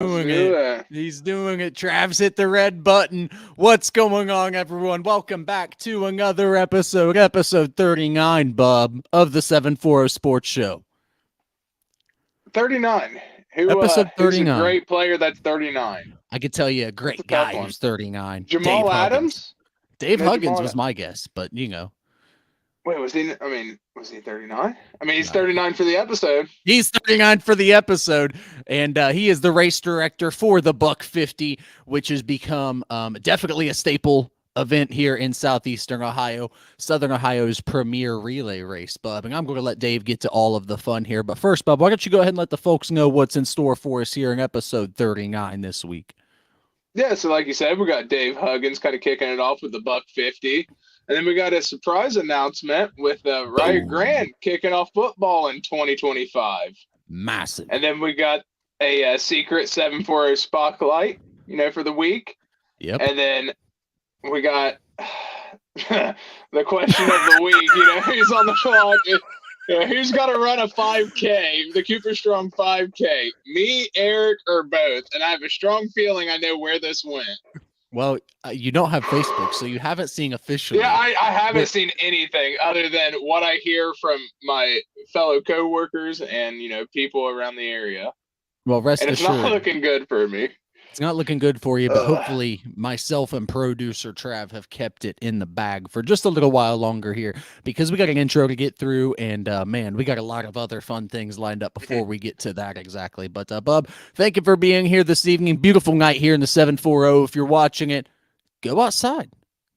Let's Doing do it. it. He's doing it. Trav's hit the red button. What's going on, everyone? Welcome back to another episode 39, Bub, of the 740 Sports Show. 39. Episode Who's a 39. great player that's 39? I could tell you a That's a great tough guy one. who's 39. Dave Jamal Huggins. Adams? Dave No, Huggins Jamal. was my guess, but Wait, was he? Was he 39? He's uh, 39 for the episode. he's 39 for the episode, and he is the race director for the Buck 50, which has become definitely a staple event here in southeastern Ohio, Southern Ohio's premier relay race, Bub. And I'm going to let Dave get to all of the fun here. But first, Bub, why don't you go ahead and let the folks know what's in store for us here in episode 39 this week? Yeah, so like you said, we got Dave Huggins kind of kicking it off with the Buck 50. And then we got a surprise announcement with Riot Boom. Grant kicking off football in 2025. Massive. And then we got a secret 740 spotlight, for the week. Yep. And then we got the question of the week. Who's on the clock? Who's got to run a 5K, the Cooper Strong 5K? Me, Eric, or both? And I have a strong feeling I know where this went. Well, you don't have Facebook, so you haven't seen officially. Yeah, I haven't seen anything other than what I hear from my fellow coworkers and, people around the area. Well, rest And it's assured, not looking good for me. it's not looking good for you, but Ugh. hopefully myself and producer Trav have kept it in the bag for just a little while longer here because we got an intro to get through, and man, we got a lot of other fun things lined up before we get to that exactly. But Bub, thank you for being here this evening. Beautiful night here in the 740. If you're watching it, go outside.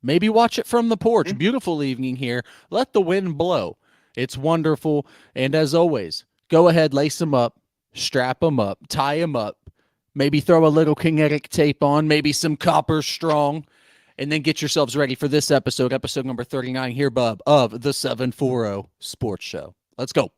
Maybe watch it from the porch. Beautiful evening here. Let the wind blow. It's wonderful. And as always, go ahead, lace them up, strap them up, tie them up. Maybe throw a little kinetic tape on, maybe some copper strong, and then get yourselves ready for this episode number 39 here, Bub, of the 740 Sports Show. Let's go.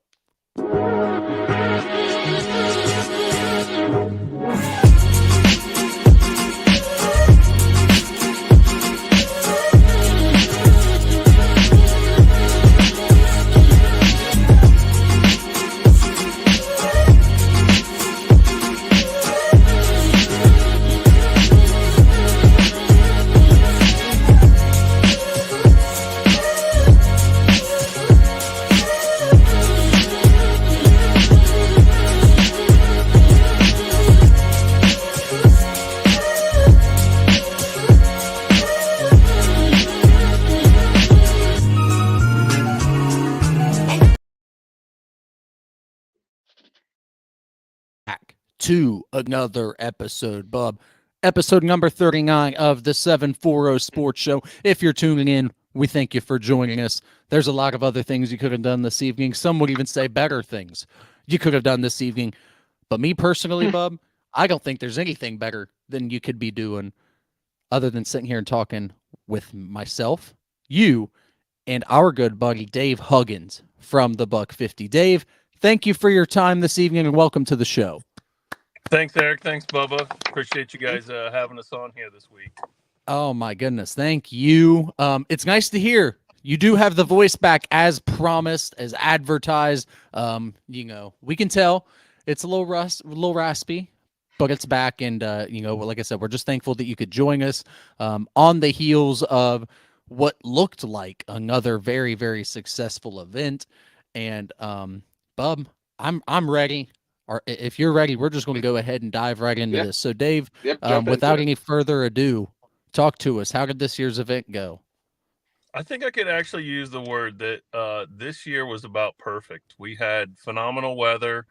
Back to another episode, Bub. Episode number 39 of the 740 Sports Show. If you're tuning in, we thank you for joining us. There's a lot of other things you could have done this evening. Some would even say better things you could have done this evening. But me personally, Bub, I don't think there's anything better than you could be doing other than sitting here and talking with myself, you, and our good buddy Dave Huggins from the Buck 50. Dave, thank you for your time this evening and welcome to the show. Thanks, Eric. Thanks, Bubba. Appreciate you guys having us on here this week. Oh my goodness, thank you. It's nice to hear you do have the voice back as promised, as advertised. We can tell it's a little raspy, but it's back. And like I said, we're just thankful that you could join us on the heels of what looked like another very, very successful event. And Bub, I'm ready. Or if you're ready, we're just going to go ahead and dive right into this. So, Dave, Jump without into it. any further ado, talk to us. How did this year's event go? I think I could actually use the word that this year was about perfect. We had phenomenal weather.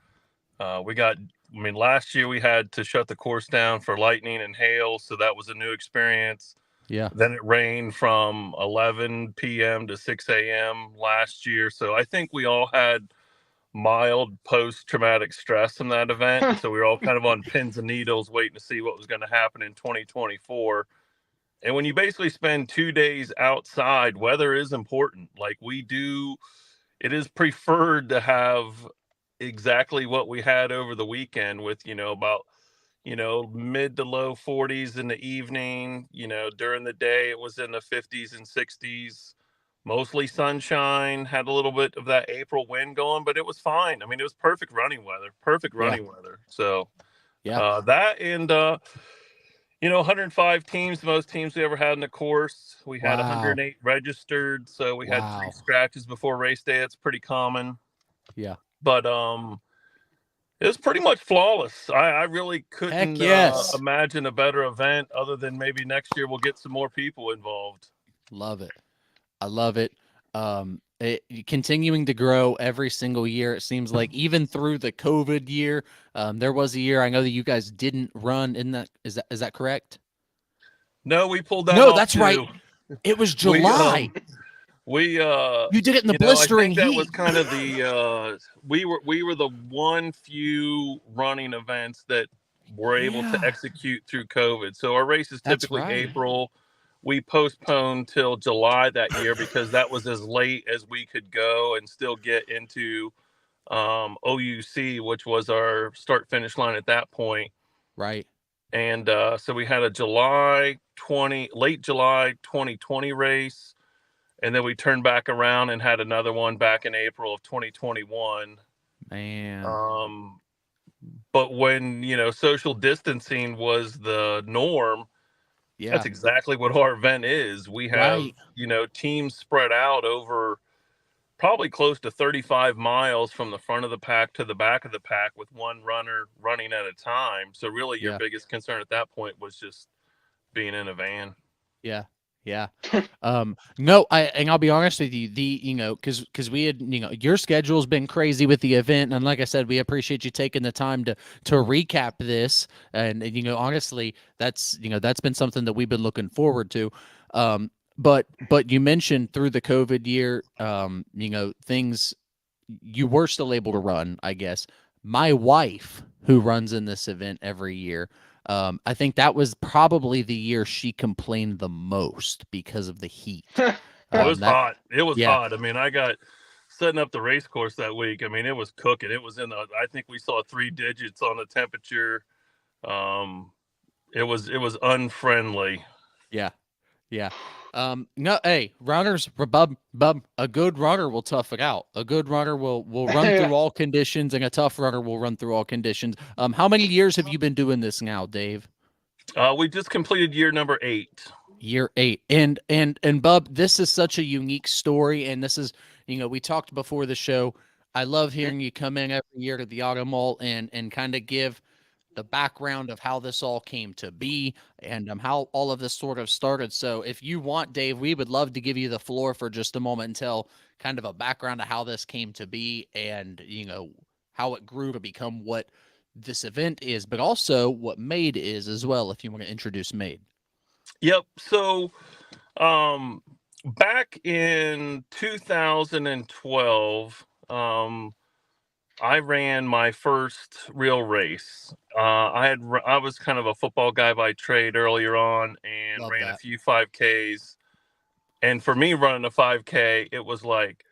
Last year we had to shut the course down for lightning and hail, so that was a new experience. Yeah. Then it rained from 11 p.m. to 6 a.m. last year. So I think we all had mild post-traumatic stress in that event. So we were all kind of on pins and needles waiting to see what was going to happen in 2024. And when you basically spend 2 days outside, weather is important. Like it is preferred to have exactly what we had over the weekend with, about, mid to low 40s in the evening. During the day, it was in the 50s and 60s. Mostly sunshine, had a little bit of that April wind going, but it was fine. I mean, it was perfect running weather. So Yeah. That and 105 teams, the most teams we ever had in the course. We had Wow. 108 registered, so we had 3 Wow. scratches before race day. That's pretty common. Yeah. But it was pretty much flawless. I really Heck couldn't yes. imagine a better event other than maybe next year we'll get some more people involved. Love it. I love it. Continuing to grow every single year. It seems like even through the COVID year, there was a year I know that you guys didn't run. Is that correct? No, we pulled that No, off that's too. right. It was We July. you did it in the I blistering think that heat. was kind of the we were the one few running events that were able to Yeah. execute through COVID. So our race is That's typically right. April. We postponed till July that year because that was as late as we could go and still get into OUC, which was our start finish line at that point. Right. And so we had a late July 2020 race. And then we turned back around and had another one back in April of 2021. Man. But when, social distancing was the norm, Yeah. that's exactly what our event is. We have, Right. teams spread out over probably close to 35 miles from the front of the pack to the back of the pack with one runner running at a time. So really your Yeah. biggest concern at that point was just being in a van. Yeah. Yeah. No, and I'll be honest with you, because we had, your schedule's been crazy with the event, and like I said, we appreciate you taking the time to recap this, and honestly, that's been something that we've been looking forward to. But you mentioned through the COVID year, things you were still able to run, I guess. My wife, who runs in this event every year, I think that was probably the year she complained the most because of the heat. It was hot. It was Yeah. hot. I mean, I got setting up the race course that week. I mean, it was cooking. It was I think we saw 3 digits on the temperature. It was unfriendly. Yeah. Yeah. No, hey, runners, a good runner will tough it out. A good runner will run through all conditions, and a tough runner will run through all conditions. How many years have you been doing this now, Dave? We just completed year number 8. Year 8. And Bub, this is such a unique story, and this is, we talked before the show. I love hearing you come in every year to the Auto Mall and kind of give the background of how this all came to be and how all of this sort of started. So if you want, Dave, we would love to give you the floor for just a moment and tell kind of a background of how this came to be and, how it grew to become what this event is, but also what Made is as well, if you want to introduce Made. Yep. So back in 2012, I ran my first real race. I was kind of a football guy by trade earlier on and ran a few 5Ks. And for me running a 5K, it was like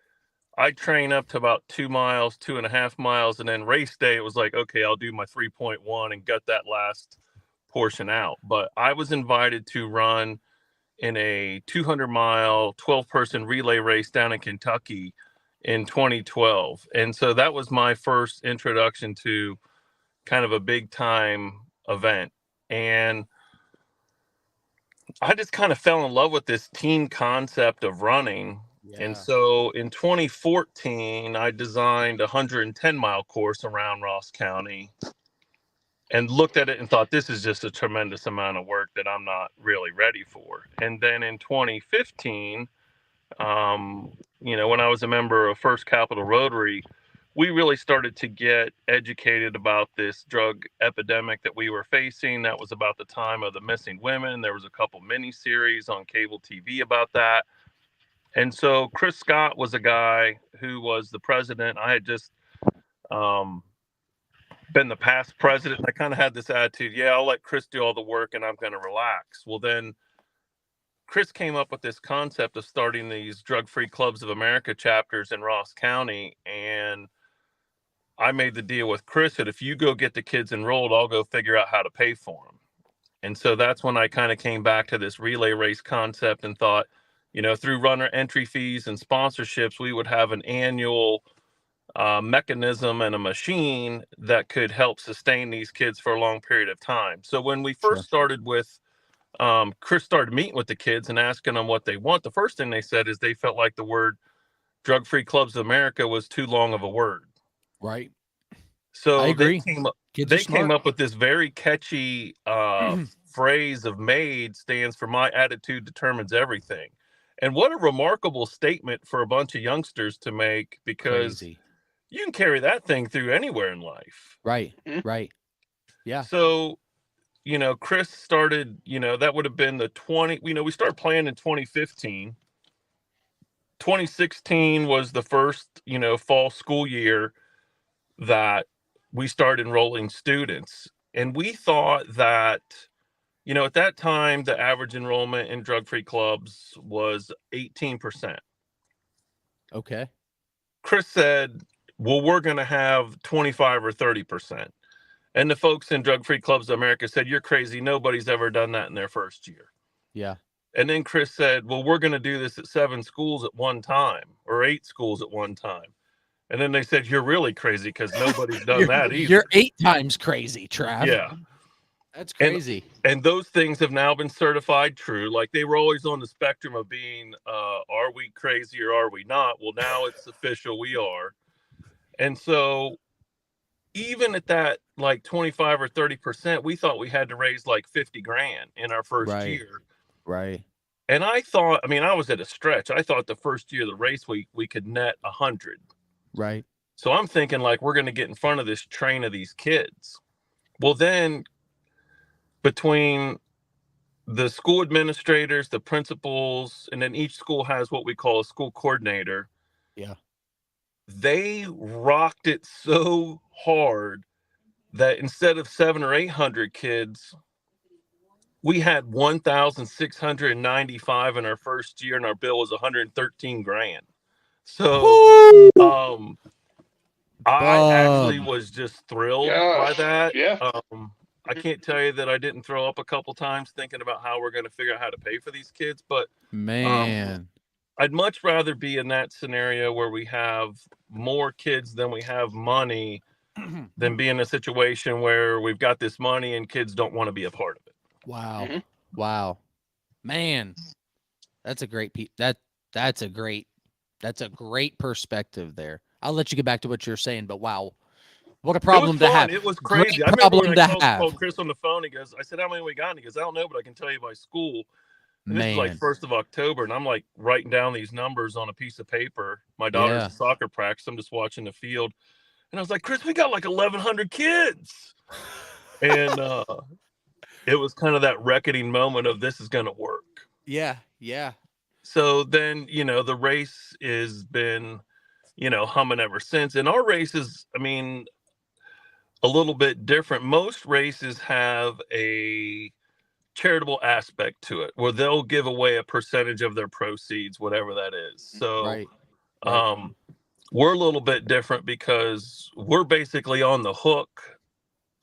I train up to about 2 miles, 2.5 miles, and then race day it was like, okay, I'll do my 3.1 and gut that last portion out. But I was invited to run in a 200-mile 12-person relay race down in Kentucky in 2012. And so that was my first introduction to kind of a big time event. And I just kind of fell in love with this team concept of running. Yeah. And so in 2014, I designed a 110-mile course around Ross County and looked at it and thought, this is just a tremendous amount of work that I'm not really ready for. And then in 2015, when I was a member of First Capital Rotary, we really started to get educated about this drug epidemic that we were facing. That was about the time of the missing women. There was a couple mini series on cable TV about that. And so Chris Scott was a guy who was the president. I had just been the past president. I kind of had this attitude, yeah, I'll let Chris do all the work and I'm going to relax. Well, then Chris came up with this concept of starting these drug-free clubs of America chapters in Ross County. And I made the deal with Chris that if you go get the kids enrolled, I'll go figure out how to pay for them. And so that's when I kind of came back to this relay race concept and thought, through runner entry fees and sponsorships, we would have an annual mechanism and a machine that could help sustain these kids for a long period of time. So when we first Sure. started with Chris started meeting with the kids and asking them what they want, the first thing they said is they felt like the word Drug Free Clubs of America was too long of a word. Right. I So agree. Kids are they came smart. up with this very catchy phrase of MADE stands for My Attitude Determines Everything. And what a remarkable statement for a bunch of youngsters to make, because Crazy. you can carry that thing through anywhere in life. Right. Mhm. Right. Yeah. So, Chris started, that would have been we started playing in 2015. 2016 was the first, fall school year that we started enrolling students. And we thought that, at that time, the average enrollment in drug-free clubs was 18%. Okay. Chris said, well, we're going to have 25 or 30%. And the folks in Drug-Free Clubs of America said, you're crazy. Nobody's ever done that in their first year. Yeah. And then Chris said, well, we're going to do this at 7 schools at one time, or 8 schools at one time. And then they said, you're really crazy, because nobody's done that either. You're 8 times crazy, Trav. Yeah. That's crazy. And those things have now been certified true. Like, they were always on the spectrum of being, are we crazy or are we not? Well, now it's official, we are. And so even at that, like 25 or 30%, we thought we had to raise like 50 grand in our first Right. year. Right. And I thought, I was at a stretch. I thought the first year of the race we could net 100. Right. So I'm thinking, like, we're going to get in front of this train of these kids. Well, then between the school administrators, the principals, and then each school has what we call a school coordinator. Yeah. They rocked it so hard that instead of 700 or 800 kids, we had 1,695 in our first year, and our bill was 113 grand. So, I actually was just thrilled by that. Yeah. I can't tell you that I didn't throw up a couple times thinking about how we're going to figure out how to pay for these kids, but Man. I'd much rather be in that scenario where we have more kids than we have money than be in a situation where we've got this money and kids don't want to be a part of it. Wow. Mhm. Wow. Man. That's a great that's a great perspective there. I'll let you get back to what you're saying, but wow. What a problem to have. It was Great crazy. I remember when problem I to have. called Chris on the phone. He goes, I said, how many we got? And he goes, I don't know, but I can tell you by school. And this is like Man. 1st of October. And I'm like writing down these numbers on a piece of paper. My daughter's at soccer practice. I'm just watching the field. And I was like, Chris, we got like 1,100 kids. And it was kind of that reckoning moment of this is going to work. Yeah. Yeah. So then, the race has been, humming ever since. And our race is, a little bit different. Most races have a charitable aspect to it where they'll give away a percentage of their proceeds, whatever that is. So, Right. we're a little bit different because we're basically on the hook.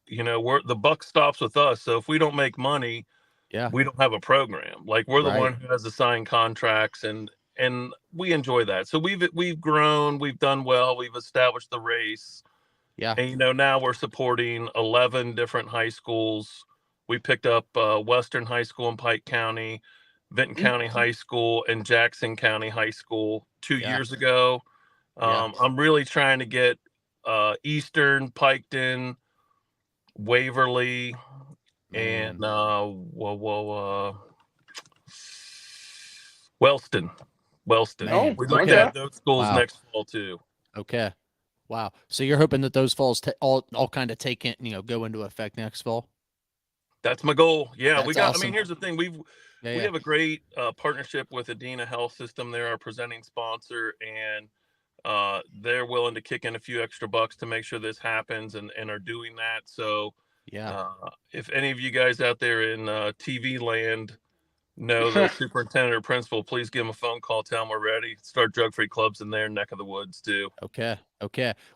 The buck stops with us. So if we don't make money, Yeah. we don't have a program. Like, we're the Right. one who has the signed contracts, and we enjoy that. So we've grown, we've done well, we've established the race. Yeah. And now we're supporting 11 different high schools. We picked up Western High School in Pike County, Vinton County High School, and Jackson County High School 2 years ago. I'm really trying to get Eastern, Piketon, Waverly, Man. and Wellston. Man. We'd like okay. to have those schools Wow. next fall too. Okay. Wow. So you're hoping that those falls all kind of take it, go into effect next fall? That's my goal. Yeah, we That's got. awesome. Here's the thing: we have a great partnership with Adena Health System. They're our presenting sponsor, and they're willing to kick in a few extra bucks to make sure this happens, and are doing that. So, if any of you guys out there in TV land know the superintendent or principal, please give them a phone call. Tell them we're ready. Start drug-free clubs in their neck of the woods too. Okay.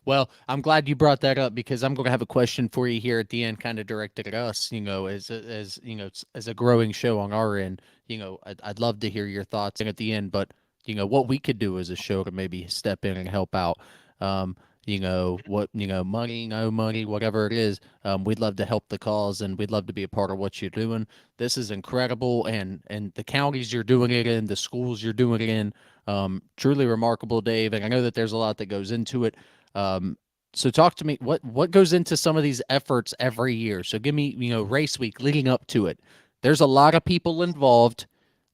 Well, I'm glad you brought that up because I'm going to have a question for you here at the end, kind of directed at us, as a growing show on our end. I'd love to hear your thoughts at the end, but what we could do as a show to maybe step in and help out. money, no money, whatever it is. We'd love to help the cause, and we'd love to be a part of what you're doing. This is incredible, and the counties you're doing it in, the schools you're doing it in, truly remarkable, Dave. And I know that there's a lot that goes into it. Um, so talk to me. What goes into some of these efforts every year? So give me, race week leading up to it. There's a lot of people involved.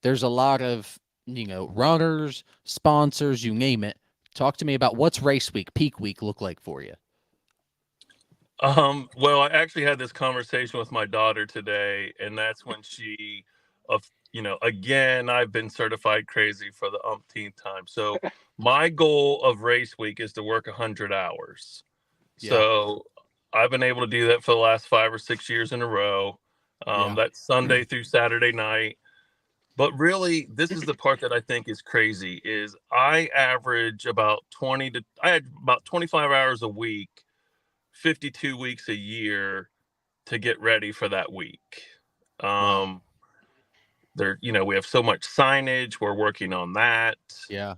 There's a lot of runners, sponsors, you name it. Talk to me about what's race week, peak week look like for you. Well, I actually had this conversation with my daughter today, and that's when again, I've been certified crazy for the umpteenth time. So my goal of race week is to work 100 hours. Yeah. So I've been able to do that for the last 5 or 6 years in a row. Yeah. That's Sunday through Saturday night. But really, this is the part that I think is crazy is I average I had about 25 hours a week, 52 weeks a year to get ready for that week. Wow. We have so much signage. We're working on that. Yeah.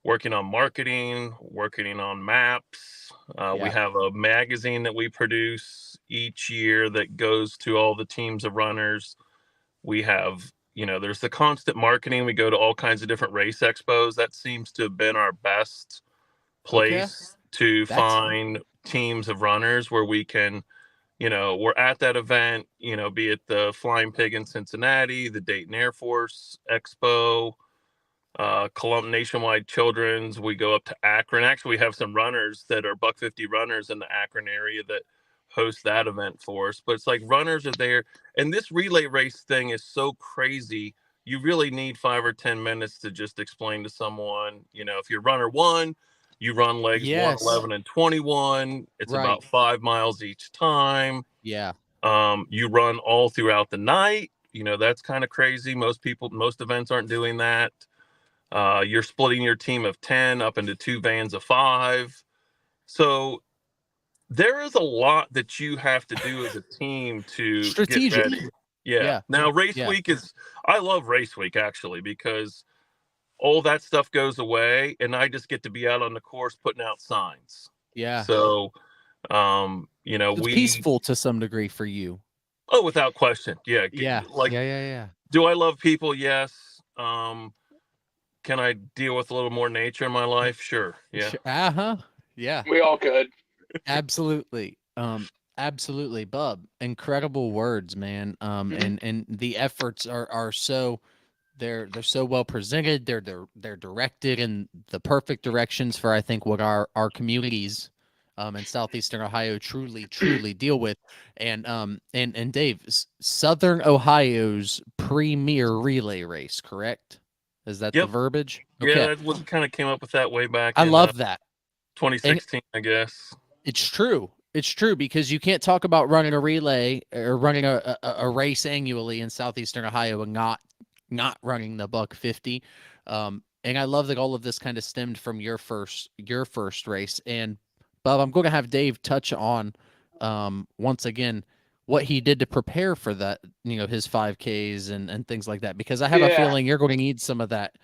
Working on marketing, working on maps. We Yeah. have a magazine that we produce each year that goes to all the teams of runners. We have, there's the constant marketing. We go to all kinds of different race expos. That seems to have been our best Okay. place to That's find teams of runners where we can, we're at that event, be it the Flying Pig in Cincinnati, the Dayton Air Force Expo, Nationwide Children's. We go up to Akron. Actually, we have some runners that are buck 50 runners in the Akron area that host that event for us. But it's like runners are there. And this relay race thing is so crazy. You really need 5 or 10 minutes to just explain to someone, if you're runner one, you run legs 1, yes. 11, and 21. It's Right. about 5 miles each time. Yeah. You run all throughout the night. That's kind of crazy. Most events aren't doing that. You're splitting your team of 10 up into 2 vans of 5. So there is a lot that you have to do as a team to get Strategic. ready. Yeah. Yeah. Now, race Yeah. week I love race week actually because all that stuff goes away and I just get to be out on the course putting out signs. Yeah. So, It's peaceful to some degree for you. Oh, without question. Yeah. Yeah. Like, Yeah. do I love people? Yes. Can I deal with a little more nature in my life? Sure. Yeah. Uh-huh. Yeah. We all could. Absolutely. Absolutely, Bub. Incredible words, man. And the efforts are so they're so well presented. They're directed in the perfect directions for I think what our communities in southeastern Ohio truly deal with. And Dave, Southern Ohio's premier relay race, correct? Is that the Yep. verbiage? Yeah, Okay. that was kind of came up with that way back I in love that. 2016, I guess. It's true. It's true because you can't talk about running a relay or running a race annually in southeastern Ohio and not running the buck 50. And I love that all of this kind of stemmed from your first race. And Bob, I'm going to have Dave touch on once again what he did to prepare for that, his 5Ks and things like that, because I have a Yeah. feeling you're going to need some of that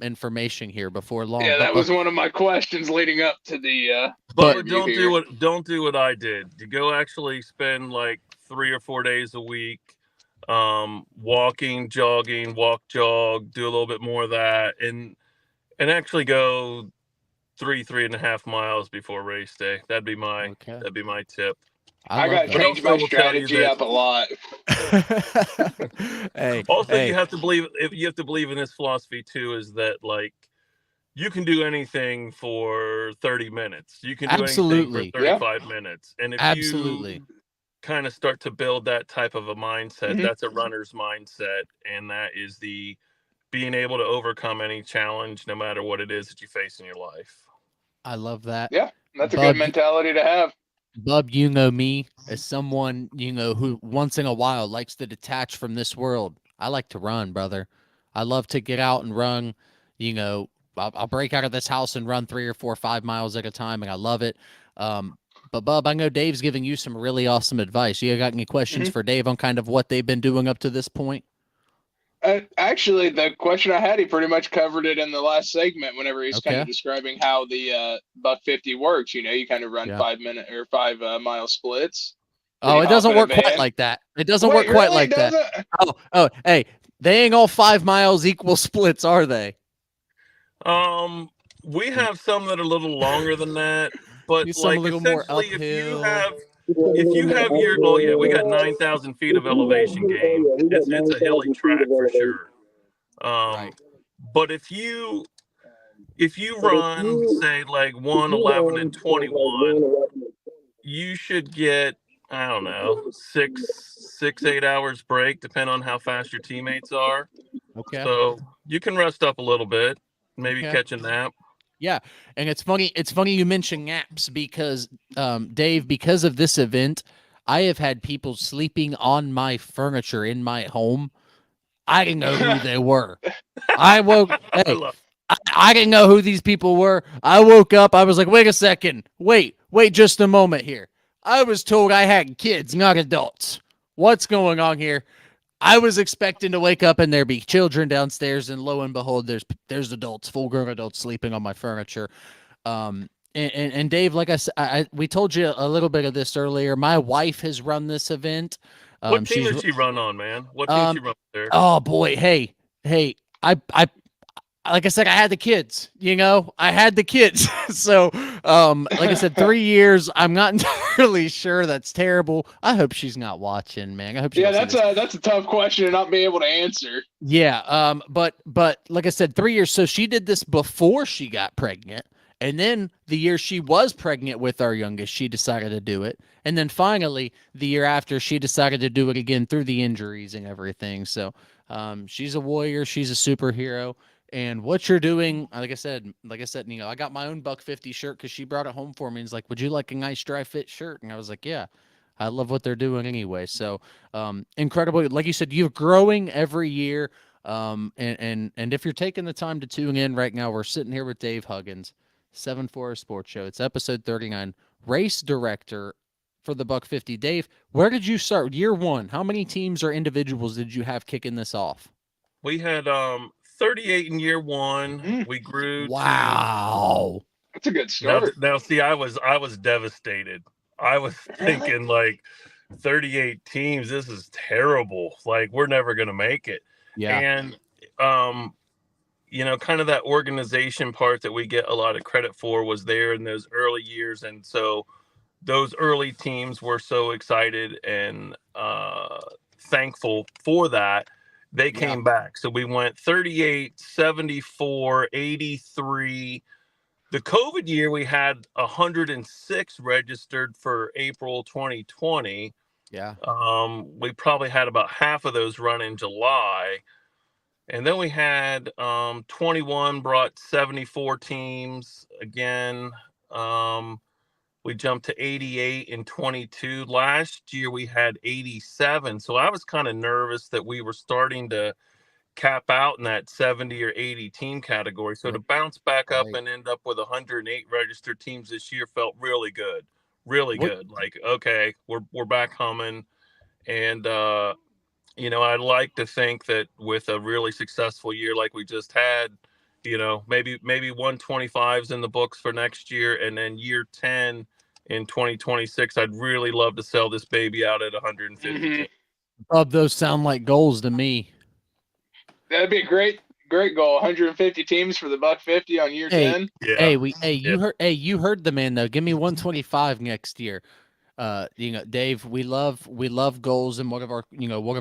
information here before long. Yeah, that But was one of my questions leading up to the But interview don't do what I did. You go actually spend like 3 or 4 days a week walking, jogging, walk, jog, do a little bit more of that and actually go 3.5 miles before race day. That'd be my tip. I got to that. change my strategy up a lot. Hey, Also, hey. you have to believe in this philosophy too, is that like you can do anything for 30 minutes. You can do anything for 35 minutes. And if you kind of start to build that type of a mindset, that's a runner's mindset. And that is the being able to overcome any challenge, no matter what it is that you face in your life. I love that. Yeah, that's a good mentality to have. Bub, you know me as someone, who once in a while likes to detach from this world. I like to run, brother. I love to get out and run. I'll break out of this house and run 3 or 4 or 5 miles at a time, and I love it. But Bub, I know Dave's giving you some really awesome advice. You got any questions for Dave on kind of what they've been doing up to this point? Actually, the question I had, he pretty much covered it in the last segment. Whenever he's kind of Okay. describing how the buck 50 works, you kind of run Yeah. 5 minute or 5 mile splits. Oh, Pretty it doesn't confident, work quite man. like that. It doesn't work Wait, quite really? It like that. doesn't? Oh, hey, they ain't all 5 miles equal splits, are they? Um, we have some that are a little longer than that, but Use some a like little more essentially, uphill. if you have your well, yeah, we got 9,000 feet of elevation gain. It's a hilly track for sure. Um, Right. but if you run say like 1:11 and 21, you should get I don't know 8 hours break, depending on how fast your teammates are. Okay. So you can rest up a little bit, maybe Okay. catch a nap. Yeah, and it's funny. It's funny you mention naps because, Dave, because of this event, I have had people sleeping on my furniture in my home. I didn't know who they were. I woke. I Hey, love. I didn't know who these people were. I woke up. I was like, wait a second. Wait just a moment here. I was told I had kids, not adults. What's going on here? I was expecting to wake up and there be children downstairs, and lo and behold, there's adults, full grown adults sleeping on my furniture. And Dave, like I said, we told you a little bit of this earlier. My wife has run this event. What team She's does she run on, man? What team she um, run there? oh boy, hey, I like I said, I had the kids. I had the kids. So, like I said, 3 years. I'm not entirely sure. That's terrible. I hope she's not watching, man. I hope she Yeah, don't see that's this. a tough question to not be able to answer. Yeah. But like I said, 3 years. So she did this before she got pregnant. And then the year she was pregnant with our youngest, she decided to do it. And then finally, the year after, she decided to do it again through the injuries and everything. So she's a warrior. She's a superhero. And what you're doing, like I said, I got my own Buck 50 shirt because she brought it home for me. And it's like, would you like a nice dry fit shirt? And I was like, yeah, I love what they're doing anyway. So incredible. Like you said, you're growing every year. And if you're taking the time to tune in right now, we're sitting here with Dave Huggins, 7-4 Sports Show. It's episode 39, race director for the Buck 50. Dave, where did you start? Year one. How many teams or individuals did you have kicking this off? We had 38 in year one. Mm, We grew to Wow. that's a good now. start. Now, see, I was devastated. I was Really? thinking like 38 teams. This is terrible. Like we're never gonna make it. Yeah. And um, kind of that organization part that we get a lot of credit for was there in those early years, and so those early teams were so excited and thankful for that. They Yeah. came back. So we went 38, 74, 83. The COVID year, we had 106 registered for April 2020. Yeah. We probably had about half of those run in July. And then we had 21 brought 74 teams again. We jumped to 88 in 22. Last year we had 87. So I was kind of nervous that we were starting to cap out in that 70 or 80 team category. So to bounce back up Right. and end up with 108 registered teams this year felt really good. Really What? good. Like, okay, we're back humming. And I'd like to think that with a really successful year like we just had, maybe 125s in the books for next year, and then year 10 in 2026, I'd really love to sell this baby out at 150 Hmm. teams. Those sound like goals to me. That'd be a great goal. 150 teams for the Buck 50 on year Hey, 10. Yeah. Yeah. you heard the man though. Give me 125 next year. Dave, we love goals, and one of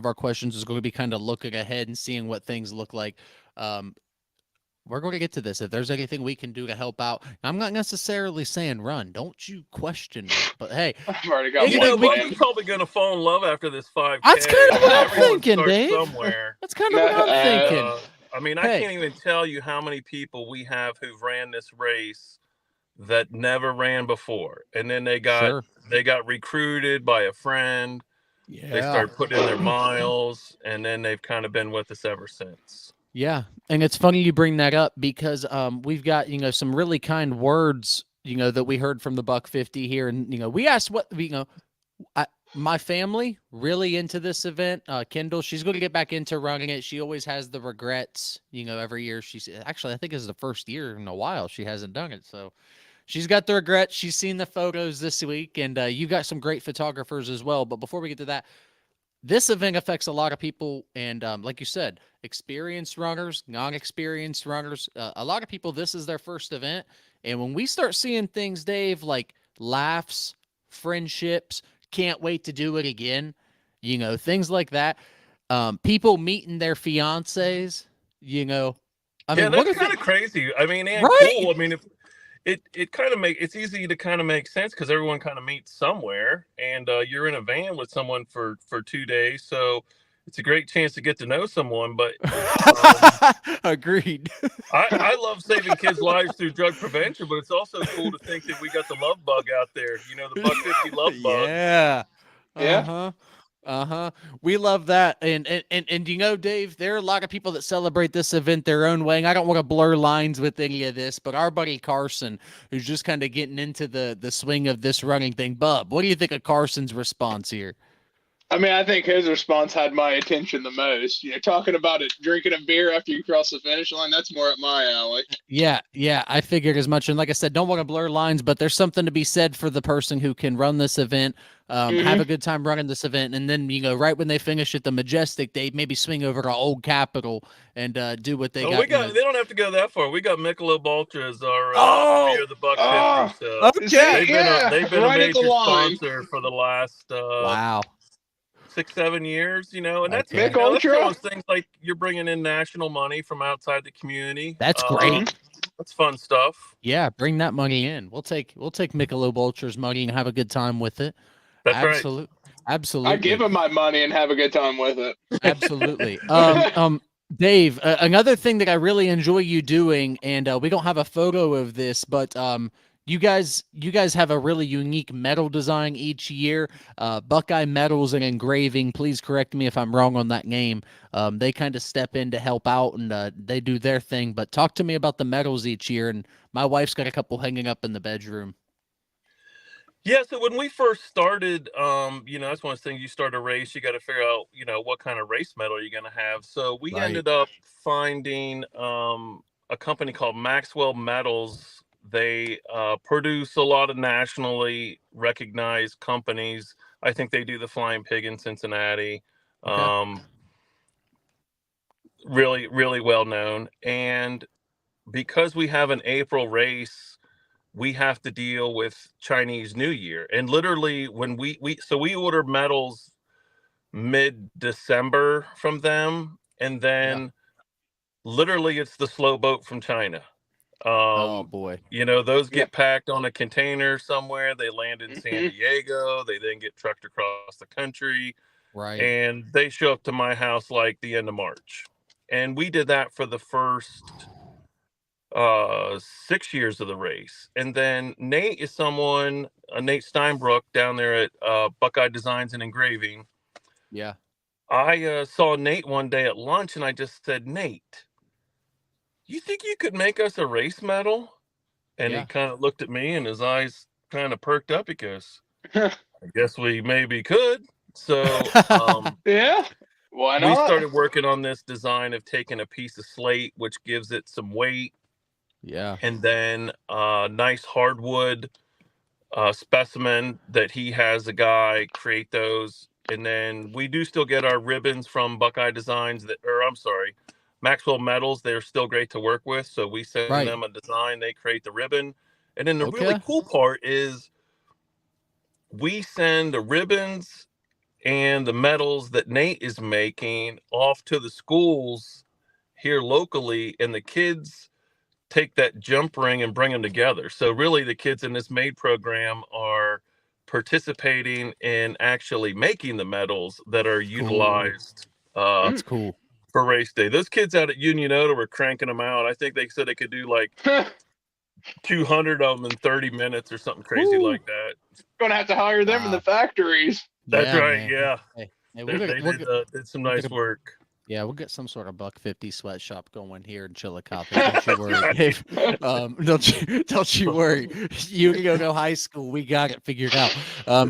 our questions is going to be kind of looking ahead and seeing what things look like. Um, we're going to get to this. If there's anything we can do to help out, I'm not necessarily saying run. Don't you question me. But hey, I've already got one Bucky's planned. probably going to fall in love after this 5K. that's kind of what I'm Everyone thinking, starts Dave. somewhere. That's kind of what I'm thinking. I Hey, can't even tell you how many people we have who've ran this race that never ran before, and then sure. they got recruited by a friend. They Yeah. started putting in their miles, and then they've kind of been with us ever since. Yeah, and it's funny you bring that up because we've got some really kind words that we heard from the Buck 50 here, and we asked what I my family really into this event. Kendall, she's going to get back into running it. She always has the regrets, every year. She's actually, I think this is the first year in a while she hasn't done it. So she's got the regrets. She's seen the photos this week, and you got some great photographers as well. But before we get to that, this event affects a lot of people, and like you said, experienced runners, non-experienced runners. A lot of people, this is their first event, and when we start seeing things, Dave, like laughs, friendships, can't wait to do it again, things like that. People meeting their fiancés, I Yeah, mean, what that's if kind it of crazy. I mean, and right? cool. I mean, if it kind of it's easy to kind of make sense because everyone kind of meets somewhere, and you're in a van with someone for 2 days, so it's a great chance to get to know someone. But um, Agreed. I love saving kids' lives through drug prevention, but it's also cool to think that we got the love bug out there. You know, the buck 50 love bug. Yeah. Yeah. Uh-huh. Uh-huh. We love that. And Dave, there are a lot of people that celebrate this event their own way. And I don't want to blur lines with any of this, but our buddy Carson, who's just kind of getting into the swing of this running thing. Bub, what do you think of Carson's response here? I mean, I think his response had my attention the most. Talking about it, drinking a beer after you cross the finish line, that's more up my alley. Yeah, I figured as much. And like I said, don't want to blur lines, but there's something to be said for the person who can run this event, have a good time running this event, and then right when they finish at the Majestic, they maybe swing over to Old Capitol and do what they Oh, got. they don't have to go that far. We got Michelob Ultra as our Oh, beer, the buck 50. Oh, So okay. see, yeah, they've been a right at the major line. sponsor for the last Wow. 6-7 years, and that's Okay. Mick that's one of Ultra. those things like you're bringing in national money from outside the community. That's great. That's fun stuff. Yeah, bring that money in. We'll take Michelob Ultra's money and have a good time with it. That's right. Absolutely. I give Absolutely. him my money and have a good time with it. Absolutely. Dave, another thing that I really enjoy you doing, and we don't have a photo of this, but you guys have a really unique medal design each year. Buckeye Metals and Engraving. Please correct me if I'm wrong on that name. They kind of step in to help out, and they do their thing. But talk to me about the medals each year. And my wife's got a couple hanging up in the bedroom. Yeah, so when we first started, that's one of the things. You start a race, you got to figure out, what kind of race medal you're going to have. So we Right. ended up finding a company called Maxwell Metals. They produce a lot of nationally recognized companies. I think they do the Flying Pig in Cincinnati. Okay. Really, really well known. And because we have an April race, we have to deal with Chinese New Year. And literally when we order medals mid-December from them, and then literally it's the slow boat from China. Oh boy. Those get packed on a container somewhere, they land in San Diego, they then get trucked across the country, Right. and they show up to my house like the end of March. And we did that for the first 6 years of the race. And then Nate is someone, Nate Steinbrook down there at Buckeye Designs and Engraving. Yeah. I saw Nate one day at lunch, and I just said, Nate, you think you could make us a race medal? And he kind of looked at me, and his eyes kind of perked up. He goes, I guess we maybe could. So yeah, why not? We started working on this design of taking a piece of slate, which gives it some weight. Yeah. And then a nice hardwood specimen that he has a guy create those. And then we do still get our ribbons from Buckeye Designs Maxwell Metals. They're still great to work with. So we send them a design, they create the ribbon. And then the really cool part is we send the ribbons and the medals that Nate is making off to the schools here locally, and the kids take that jump ring and bring them together. So really the kids in this MADE program are participating in actually making the medals that are utilized That's cool. For race day. Those kids out at Union Oda were cranking them out. I think they said they could do like 200 of them in 30 minutes or something crazy like that. Gonna have to hire them in the factories. That's right. Man. Yeah. Hey, they did some nice work. Yeah, we'll get some sort of $1.50 sweatshop going here in Chillicothe. Don't you worry, Dave. Don't you worry. You can go high school. We got it figured out.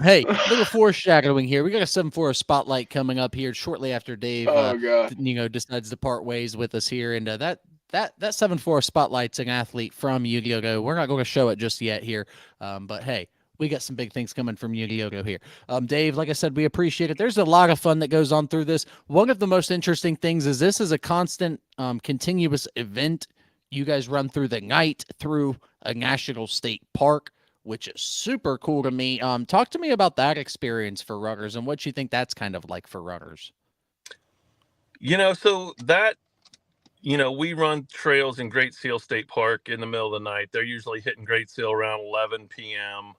Hey, little foreshadowing here. We got a 7-4 spotlight coming up here shortly after Dave, Oh god. decides to part ways with us here, and that 7-4 spotlight's an athlete from Yu-Gi-Oh! We're not going to show it just yet here, but hey, we got some big things coming from Yu-Gi-Oh! Here. Dave, like I said, we appreciate it. There's a lot of fun that goes on through this. One of the most interesting things is this is a constant, continuous event. You guys run through the night through a national state park, which is super cool to me. Talk to me about that experience for runners and what you think that's kind of like for runners. So that, we run trails in Great Seal State Park in the middle of the night. They're usually hitting Great Seal around 11 p.m.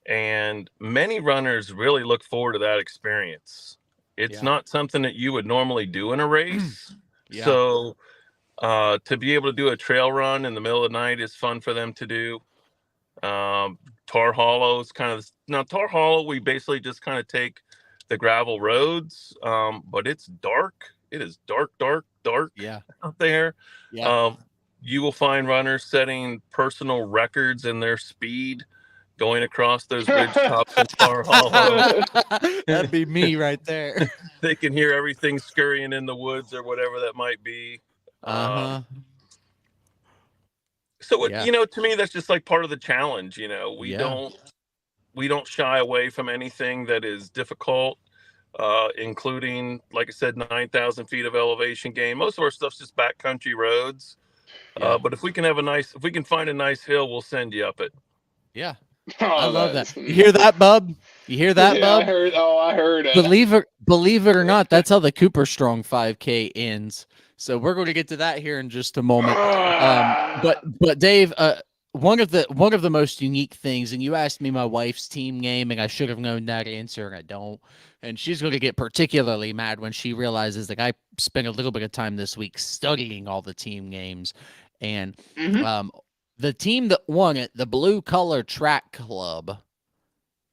And many runners really look forward to that experience. It's not something that you would normally do in a race. Yeah. So to be able to do a trail run in the middle of the night is fun for them to do. Tar Hollow is Tar Hollow, we basically just kind of take the gravel roads, but it's dark. It is dark out there. Yeah. You will find runners setting personal records in their speed going across those ridge tops in Tar Hollow. That'd be me right there. They can hear everything scurrying in the woods or whatever that might be. So, to me, that's just like part of the challenge. We don't shy away from anything that is difficult, including, like I said, 9,000 feet of elevation gain. Most of our stuff's just backcountry roads. But if we can find a nice hill, we'll send you up it. Yeah. I love that. You hear that, bub? You hear that, bub? I heard it. Believe it or not, that's how the Cooper Strong 5K ends. So we're going to get to that here in just a moment. But Dave, one of the most unique things, and you asked me my wife's team name, and I should have known that answer, and I don't. And she's going to get particularly mad when she realizes that I spent a little bit of time this week studying all the team names, and the team that won it, the Blue Collar Track Club,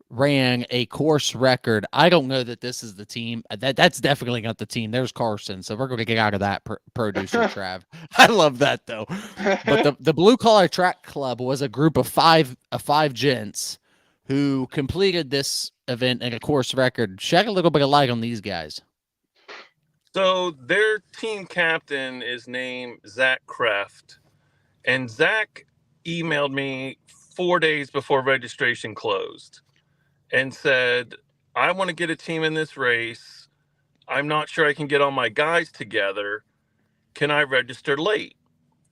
ran a course record. I don't know that this is the team. That's definitely not the team. There's Carson, so we're going to get out of that, producer Trav. I love that though. But the Blue Collar Track Club was a group of five gents who completed this event in a course record. Shed a little bit of light on these guys. So their team captain is named Zach Kreft, and Zach emailed me 4 days before registration closed and said, I want to get a team in this race. I'm not sure I can get all my guys together. Can I register late?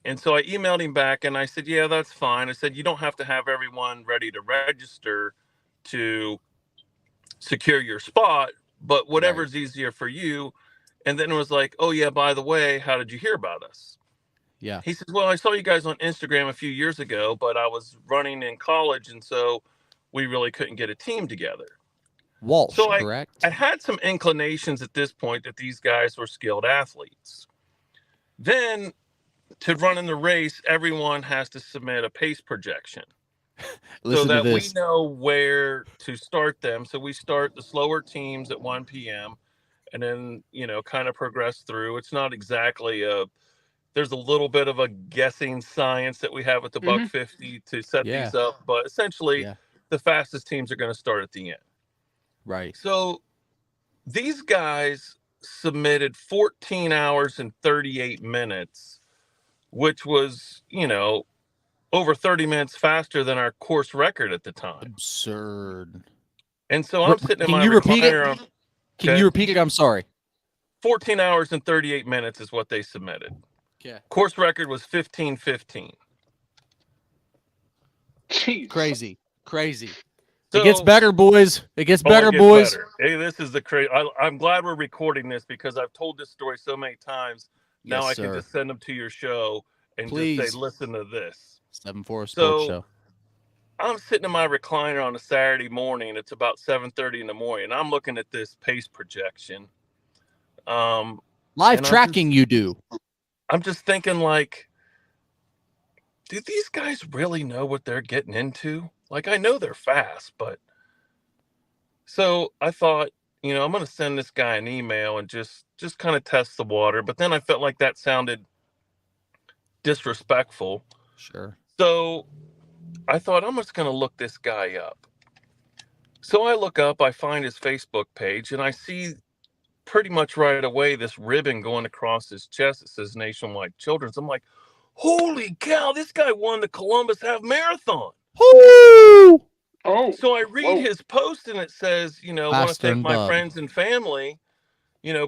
And so I emailed him back and I said, yeah, that's fine. I said, you don't have to have everyone ready to register to secure your spot, but whatever's easier for you. And then it was like, oh yeah, by the way, how did you hear about us? Yeah. He says, well, I saw you guys on Instagram a few years ago, but I was running in college, and so we really couldn't get a team together. Walsh, so correct? I had some inclinations at this point that these guys were skilled athletes. Then to run in the race, everyone has to submit a pace projection so that we know where to start them. So we start the slower teams at 1 p.m. and then, kind of progress through. It's not exactly there's a little bit of a guessing science that we have at the $1.50 to set these up, but essentially the fastest teams are going to start at the end. Right. So these guys submitted 14 hours and 38 minutes, which was, over 30 minutes faster than our course record at the time. Absurd. And so I'm sitting in my recliner. Can you repeat it? I'm sorry. 14 hours and 38 minutes is what they submitted. Okay. Course record was 15:15. Jeez. Crazy. So, it gets better, boys. It gets better, boys. Better. Hey, this is the crazy. I'm glad we're recording this because I've told this story so many times. Now I can just send them to your show and just say, listen to this. 7-4 Sports Show. I'm sitting in my recliner on a Saturday morning. It's about 7:30 in the morning. And I'm looking at this pace projection. Live tracking you do. I'm just thinking, like, do these guys really know what they're getting into? Like, I know they're fast, but so I thought, I'm going to send this guy an email and just kind of test the water. But then I felt like that sounded disrespectful. Sure. So I thought, I'm just going to look this guy up. So I look up, I find his Facebook page, and I see pretty much right away this ribbon going across his chest that says Nationwide Children's. I'm like, holy cow, this guy won the Columbus Half Marathon. Woo! Oh, So I read whoa. his post, and it says, want to Faster thank than my Bub. friends and family.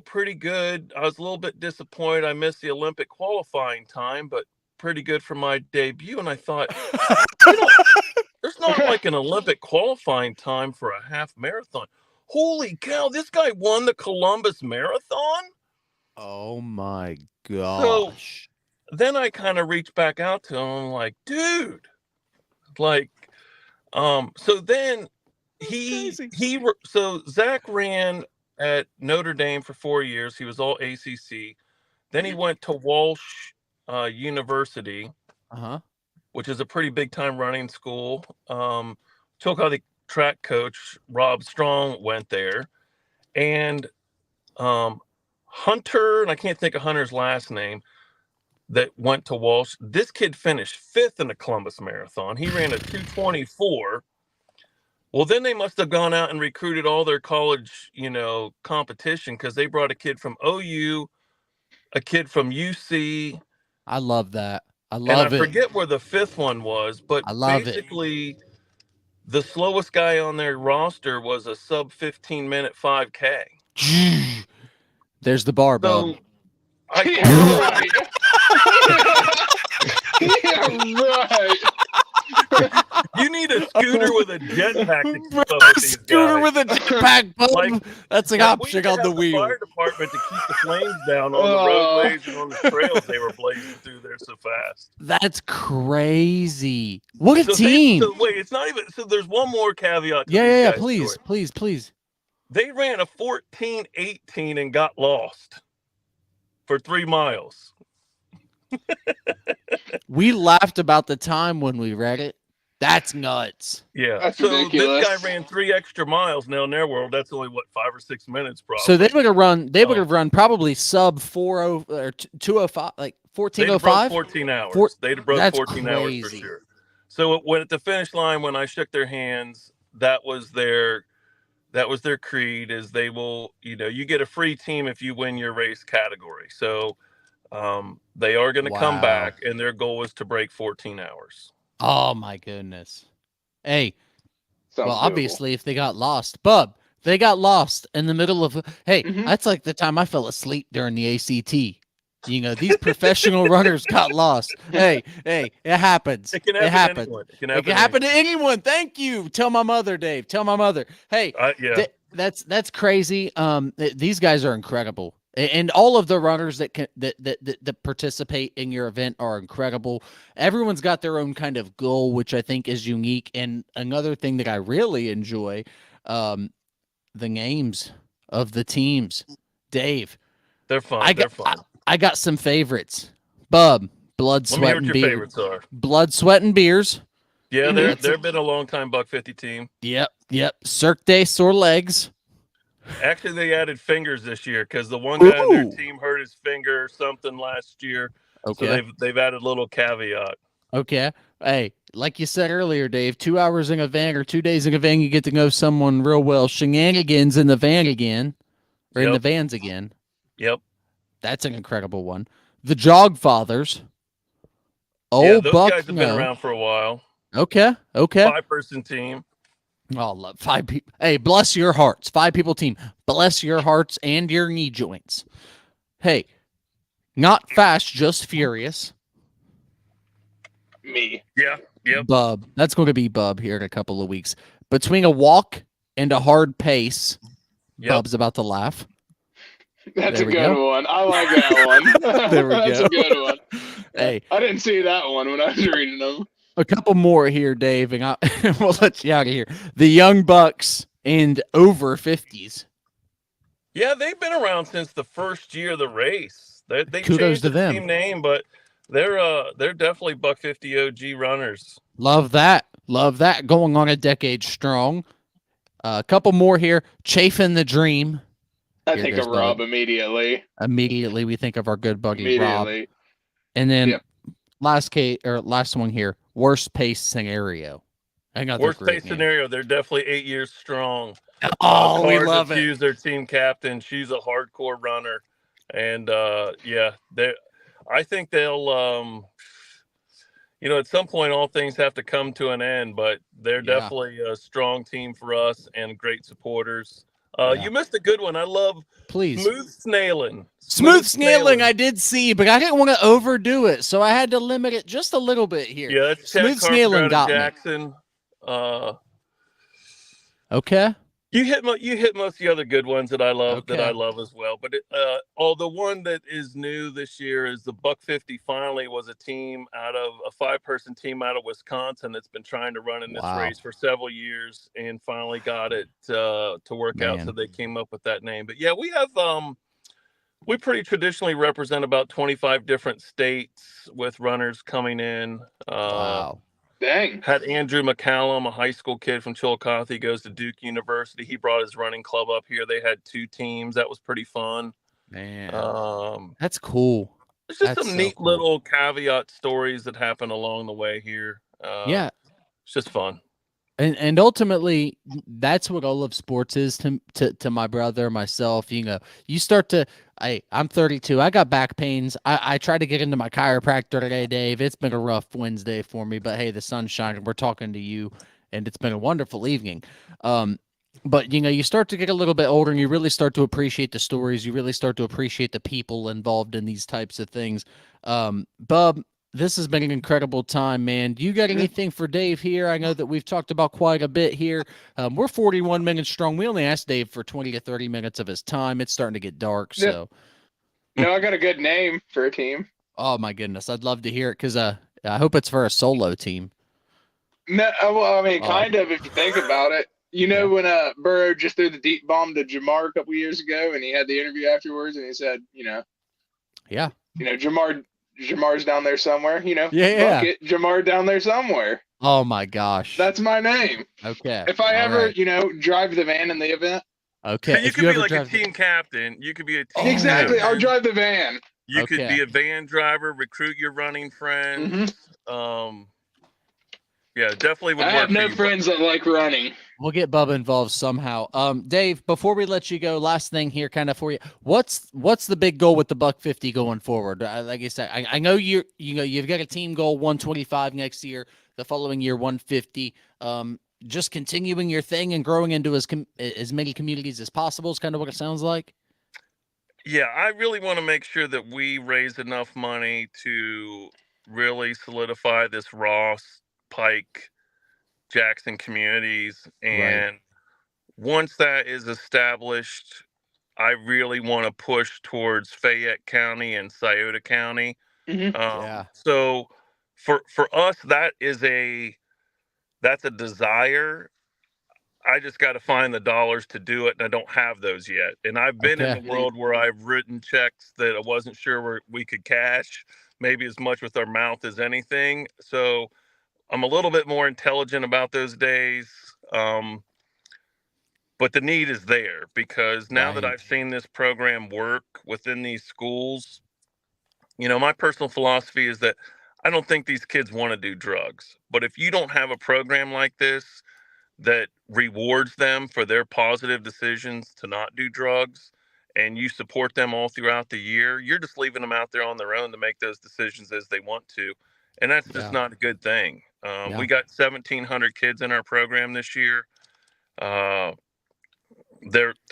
Pretty good. I was a little bit disappointed. I missed the Olympic qualifying time, but pretty good for my debut. And I thought, there's not like an Olympic qualifying time for a half marathon. Holy cow, this guy won the Columbus Marathon? Oh my gosh. Then I kind of reached back out to him. I'm like, dude, so then so Zach ran at Notre Dame for 4 years. He was all ACC. Then he went to Walsh University, which is a pretty big time running school. Chillicothe track coach Rob Strong went there, and Hunter, and I can't think of Hunter's last name, that went to Walsh. This kid finished 5th in the Columbus Marathon. He ran a 2:24. Well, then they must have gone out and recruited all their college, competition, because they brought a kid from OU, a kid from UC. I love that. I forget where the 5th one was, but basically the slowest guy on their roster was a sub 15-minute 5K. There's the bar, Bub. Right. Yeah, right. You need a scooter with a jetpack to keep up with these Scooter guys. with a jetpack, Bub. That's an option on the wheel. Fire department to keep the flames down on the roadways and on the trails they were blazing through there so fast. That's crazy. What a team. Wait, it's not even. So there's one more caveat. Yeah. Please. They ran a 14:18 and got lost for 3 miles. We laughed about the time when we read it. That's nuts. Yeah. That's so ridiculous. This guy ran 3 extra miles. Now in their world, that's only 5 or 6 minutes, probably. So they would have run. They would have run probably sub 40 or 205, like 14:05. 14 hours. They'd have broke 14 hours for crazy. sure. So when at the finish line, when I shook their hands, that was their creed. Is they will, you get a free team if you win your race category. So they are going to come back, and their goal is to break 14 hours. Oh my goodness. Hey, Sounds well, doable. obviously, if they got lost, Bub, they got lost in the middle of. Hey, that's like the time I fell asleep during the ACT. These professional runners got lost. Hey, it happens. It can happen to anyone. It can happen to anyone. Thank you. Tell my mother, Dave. Tell my mother. Hey, yeah. That's crazy. These guys are incredible, and all of the runners that participate in your event are incredible. Everyone's got their own kind of goal, which I think is unique. And another thing that I really enjoy, the names of the teams. Dave, they're fun. They're fun. I got some favorites. Bub, Blood, Sweat, and Beers. Favorites are. Blood, Sweat, and Beers. Yeah, they've been a long time Buck 50 team. Yep. Cirque de Sore Legs. Actually, they added fingers this year because the one guy on their team hurt his finger or something last year. Okay. So they've added a little caveat. Okay. Hey, like you said earlier, Dave, 2 hours in a van or 2 days in a van, you get to know someone real well. Shenanigans in the van again. Or in the vans again. Yep. That's an incredible one. The Jog Fathers. Those guys have been around for a while. Okay. 5-person team. Oh, love 5 people. Hey, bless your hearts. 5 people team. Bless your hearts and your knee joints. Hey, not fast, just furious. Me. Yeah. Yep. Bub. That's going to be Bub here in a couple of weeks. Between a walk and a hard pace, Bub's about to laugh. That's a good one. I like that one. There we That's go. a good one. Hey, I didn't see that one when I was reading them. A couple more here, Dave, and we'll let you out of here. The Young Bucks and over 50s. Yeah, they've been around since the first year of the race. They Kudos changed to the them. team name, but they're definitely Buck 50 OG runners. Love that. Going on a decade strong. A couple more here. Chafing the Dream. I Here think goes of Rob Bub. immediately. Immediately, we think of our good buddy Rob. Immediately. And then Yep. last one here. Worst pace scenario. Another Worst great case name. scenario, they're definitely 8 years strong. Oh, we Cars love have it. used their team captain. She's a hardcore runner, and I think they'll. At some point, all things have to come to an end, but they're Yeah. definitely a strong team for us and great supporters. Yeah. You missed a good one. I love Please. smooth snailing. Smooth snailing, I did see, but I didn't want to overdo it, so I had to limit it just a little bit here. Yeah, that's Smooth Chad snailing Carpenter got out of me. Jackson. Okay. You hit most of the other good ones that I love Okay. as well. But the one that is new this year is the Buck 50 finally was a 5-person team out of Wisconsin that's been trying to run in this Wow. race for several years and finally got it to work out. Man. So they came up with that name. But yeah, we have we pretty traditionally represent about 25 different states with runners coming in. Wow. Dang. Had Andrew McCallum, a high school kid from Chillicothe. He goes to Duke University. He brought his running club up here. They had 2 teams. That was pretty fun. Man. Um, That's cool. There's just That's some so neat cool. little caveat stories that happen along the way here. Yeah. It's just fun. And ultimately, that's what all of sports is to my brother, myself. You start to. I'm 32. I got back pains. I tried to get into my chiropractor today, Dave. It's been a rough Wednesday for me, but hey, the sun's shining. We're talking to you, and it's been a wonderful evening. But you start to get a little bit older, and you really start to appreciate the stories. You really start to appreciate the people involved in these types of things. Bub, this has been an incredible time, man. Do you got anything for Dave here? I know that we've talked about quite a bit here. We're 41 minutes strong. We only asked Dave for 20 to 30 minutes of his time. It's starting to get dark, so. No, I got a good name for a team. Oh, my goodness. I'd love to hear it because I hope it's for a solo team. No, well, I mean, kind of if you think about it. You know when Burrow just threw the deep bomb to Jamar a couple years ago, and he had the interview afterwards, and he said, Yeah. Jamar's down there somewhere, Yeah. Bucket, Jamar down there somewhere. Oh, my gosh. That's my name. Okay. If I All ever, right. drive the van in the event. Okay. So you If could be like a drive team captain. You could be a team Exactly. captain. I'll drive the van. You could Okay. be a van driver, recruit your running friends. Yeah, definitely would I work have no for you. friends that like running. We'll get Bubba involved somehow. Dave, before we let you go, last thing here kind of for you. What's the big goal with the Buck 50 going forward? Like I said, I know you've got a team goal 125 next year, the following year 150. Just continuing your thing and growing into as many communities as possible is kind of what it sounds like. Yeah, I really want to make sure that we raise enough money to really solidify this Ross, Pike, Jackson communities. And once that is established, I really want to push towards Fayette County and Scioto County. So for us, that's a desire. I just got to find the dollars to do it, and I don't have those yet. And I've been in the world where I've written checks that I wasn't sure we could cash, maybe as much with our mouth as anything. So I'm a little bit more intelligent about those days. But the need is there because now that I've seen this program work within these schools, my personal philosophy is that I don't think these kids want to do drugs. But if you don't have a program like this that rewards them for their positive decisions to not do drugs, and you support them all throughout the year, you're just leaving them out there on their own to make those decisions as they want to. And that's just not a good thing. We got 1,700 kids in our program this year. They're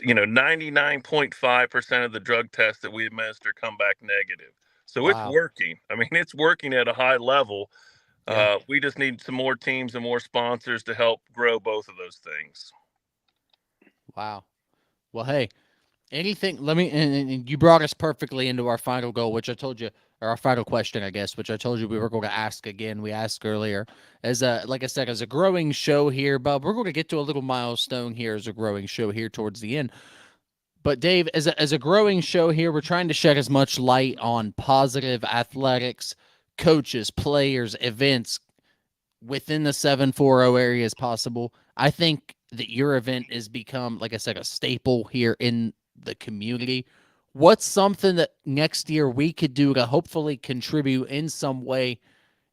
99.5% of the drug tests that we administer come back negative. So it's working. I mean, it's working at a high level. We just need some more teams and more sponsors to help grow both of those things. Wow. Well, hey, anything, and you brought us perfectly into our final goal, which I told you, or our final question, I guess, which I told you we were going to ask again. We asked earlier. Like I said, as a growing show here, Bob, we're going to get to a little milestone here as a growing show here towards the end. But Dave, as a growing show here, we're trying to shed as much light on positive athletics, coaches, players, events within the 740 area as possible. I think that your event has become, like I said, a staple here in the community. What's something that next year we could do to hopefully contribute in some way?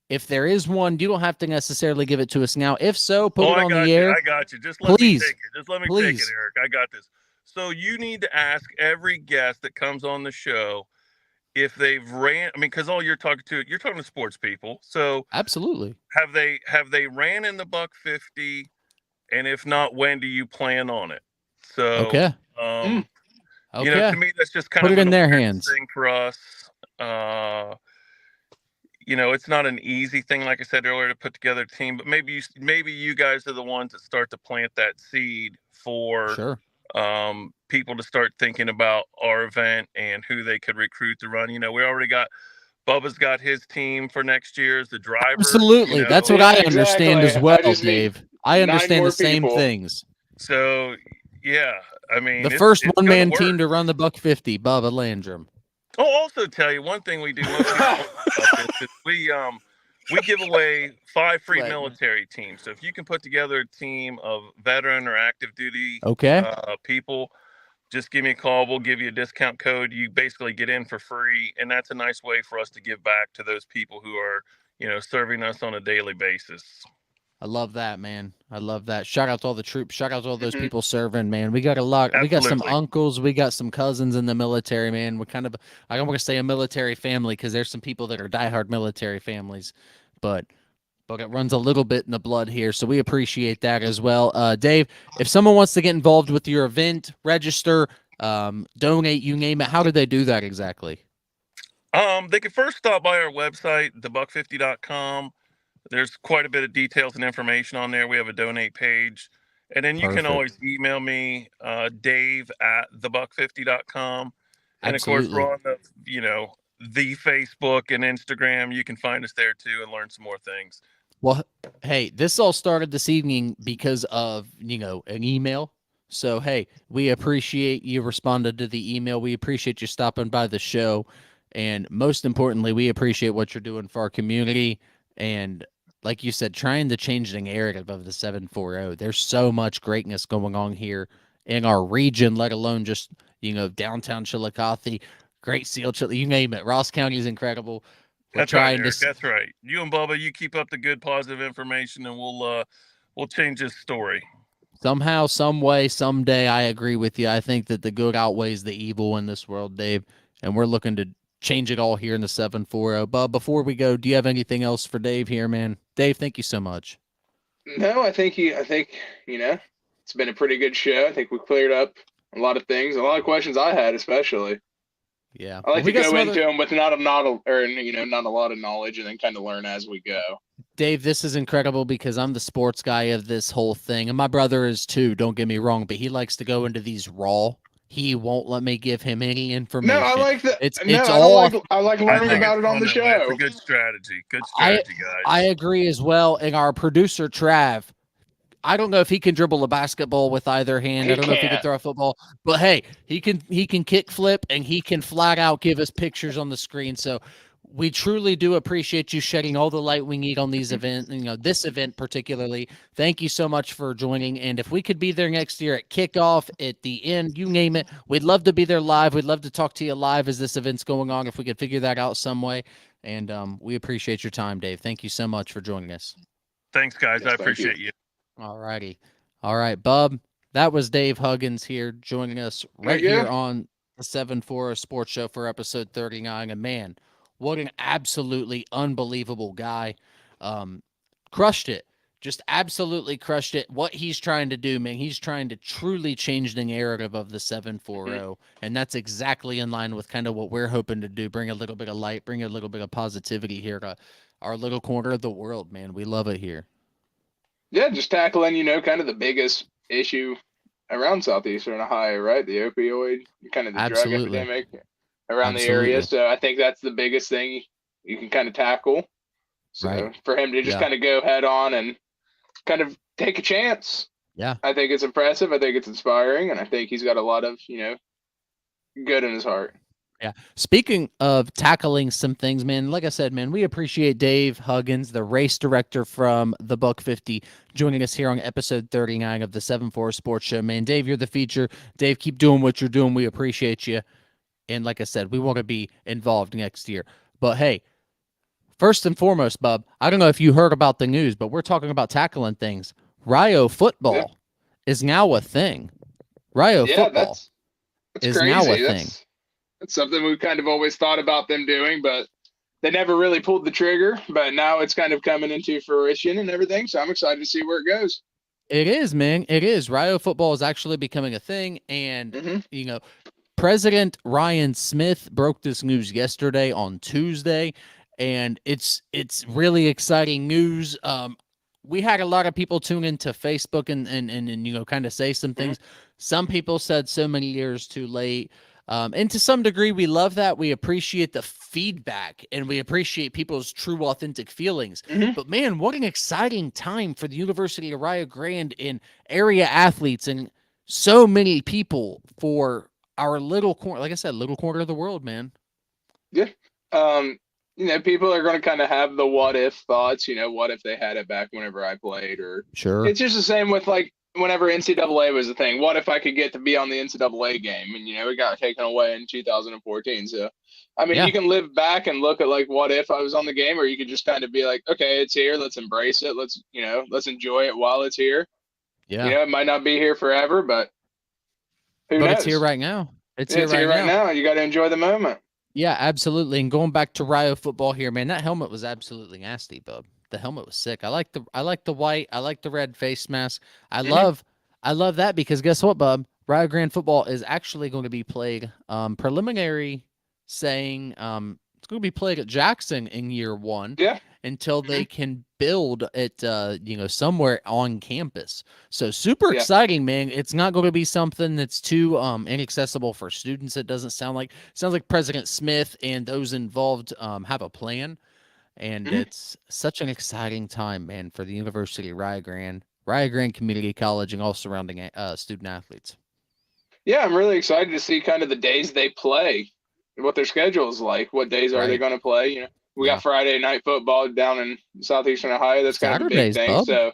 If there is one, you don't have to necessarily give it to us now. If so, put Oh, it I on got the you. air. I got you. Just let me Please, take it. Just let me take it, please. Eric. I got this. So you need to ask every guest that comes on the show if they've ran. I mean, because all you're talking to sports people. So Absolutely. have they ran in the buck 50? And if not, when do you plan on it? So, Okay. um, Okay. to me, that's just kind Put of it an in their awareness hands. thing for us. Uh, it's not an easy thing, like I said earlier, to put together a team, but maybe you guys are the ones that start to plant that seed for Sure. people to start thinking about our event and who they could recruit to run. We already got Bubba's got his team for next year as the driver. Absolutely. That's what Yeah, I understand exactly. as well, I just need Dave. I 9 understand the more same people. things. So yeah, I mean, The it's first gonna one-man work. team to run the buck 50, Bubba Landrum. I'll also tell you one thing we do. Most people don't know about this is we give away 5 free Right. military teams. So if you can put together a team of veteran or active duty Okay. people, just give me a call. We'll give you a discount code. You basically get in for free, and that's a nice way for us to give back to those people who are serving us on a daily basis. I love that, man. I love that. Shout out to all the troops. Shout out to all those Mhm. people serving, man. We got a lot. We got some Absolutely. uncles. We got some cousins in the military, man. We're kind of, I don't want to say a military family because there's some people that are diehard military families, but it runs a little bit in the blood here. So we appreciate that as well. Dave, if someone wants to get involved with your event, register, donate, you name it, how do they do that exactly? They can first stop by our website, thebuck50.com. There's quite a bit of details and information on there. We have a donate page. And then you can Perfect. always email me, Dave at thebuck50.com. And of course, Absolutely. we're on the Facebook and Instagram. You can find us there too and learn some more things. Well, hey, this all started this evening because of, an email. So, hey, we appreciate you responded to the email. We appreciate you stopping by the show. And most importantly, we appreciate what you're doing for our community. And like you said, trying to change the narrative of the 740. There's so much greatness going on here in our region, let alone just, downtown Chillicothe, Great Seal, you name it. Ross County is incredible. We're That's right, trying Eric. to That's right. You and Bubba, you keep up the good, positive information, and we'll change this story. somehow, some way, someday. I agree with you. I think that the good outweighs the evil in this world, Dave, and we're looking to change it all here in the 740. But before we go, do you have anything else for Dave here, man? Dave, thank you so much. No, I think it's been a pretty good show. I think we cleared up a lot of things, a lot of questions I had, especially. Yeah, I like we to got go some into other. them with not a lot of knowledge, and then kind of learn as we go. Dave, this is incredible because I'm the sports guy of this whole thing, and my brother is too. Don't get me wrong, but he likes to go into these raw. He won't let me give him any No, information. I like that. No, It's I don't all like. I like I learning think about it's it on fun the that way. It's show. a good strategy. Good I strategy, guys. I agree as well. And our producer Trav, I don't know if he can dribble a basketball with either hand. I He don't know if he can can't. throw a football, but hey, he can kick flip and he can flat out give us pictures on the screen. So we truly do appreciate you shedding all the light we need on these events, this event particularly. Thank you so much for joining. And if we could be there next year at kickoff, at the end, you name it, we'd love to be there live. We'd love to talk to you live as this event's going on, if we could figure that out some way. And we appreciate your time, Dave. Thank you so much for joining us. Thanks, guys. Yes, I thank you. appreciate you. All righty. All right, Bub. That was Dave Huggins here joining us right Yeah. here on the 740 Sports Show for episode 39. And man, what an absolutely unbelievable guy. Crushed it. Just absolutely crushed it. What he's trying to do, man, he's trying to truly change the narrative of the 740. And that's exactly in line with kind of what we're hoping to do. Bring a little bit of light, bring a little bit of positivity here to our little corner of the world, man. We love it here. Yeah, just tackling, kind of the biggest issue around southeastern Ohio, right? The opioid, kind of the drug Absolutely. epidemic around the area. Absolutely. So I think that's the biggest thing you can kind of tackle. So Right. for him to just Yeah. kind of go head on and kind of take a chance, Yeah. I think it's impressive. I think it's inspiring, and I think he's got a lot of, good in his heart. Yeah. Speaking of tackling some things, man, like I said, man, we appreciate Dave Huggins, the race director from the Buck 50, joining us here on episode 39 of the 7-4 Sports Show. Man, Dave, you're the feature. Dave, keep doing what you're doing. We appreciate you. And like I said, we want to be involved next year. But hey, first and foremost, Bub, I don't know if you heard about the news, but we're talking about tackling things. Ryo Yeah, football is now a thing. Ryo yeah, football that's is now a crazy. thing. That's something we've kind of always thought about them doing, but they never really pulled the trigger. But now it's kind of coming into fruition and everything. So I'm excited to see where it goes. It is, man. It is. Ryo football is actually becoming a thing. And, Hmm. you know, President Ryan Smith broke this news yesterday on Tuesday, and it's really exciting news. We had a lot of people tune into Facebook and you know, kind of say some Hmm. things. Some people said so many years too late. And to some degree, we love that. We appreciate the feedback and we appreciate people's true, authentic feelings. Hmm. But man, what an exciting time for the University of Rio Grande and area athletes and so many people for our little corner, like I said, little corner of the world, man. Yeah. Um, people are going to kind of have the what if thoughts. What if they had it back whenever I played? Or Sure. it's just the same with like whenever NCAA was a thing. What if I could get to be on the NCAA game? And it got taken away in 2014. So, I mean, Yeah. you can live back and look at like what if I was on the game, or you could just kind of be like, okay, it's here. Let's embrace it. Let's enjoy it while it's here. Yeah. It might not be here forever, but who But it's here knows? right now. It's Yeah, here it's here right right now. now. You got to enjoy the moment. Yeah, absolutely. And going back to Rio football here, man, that helmet was absolutely nasty, bub. The helmet was sick. I like the white. I like the red face mask. I Hmm. love I love that because guess what, bub? Rio Grande football is actually going to be played preliminary saying it's going to be played at Jackson in year 1 Yeah. until Hmm. they can build it somewhere on campus. So super Yeah. exciting, man. It's not going to be something that's too inaccessible for students. It doesn't sounds like President Smith and those involved have a plan, and Hmm. it's such an exciting time, man, for the University of Rio Grande Community College, and all surrounding student athletes. Yeah, I'm really excited to see kind of the days they play, what their schedule is like. What days are they Right? going to play? We got Yeah. Friday night football down in southeastern Ohio. That's kind of a big Saturdays, thing. bub. So,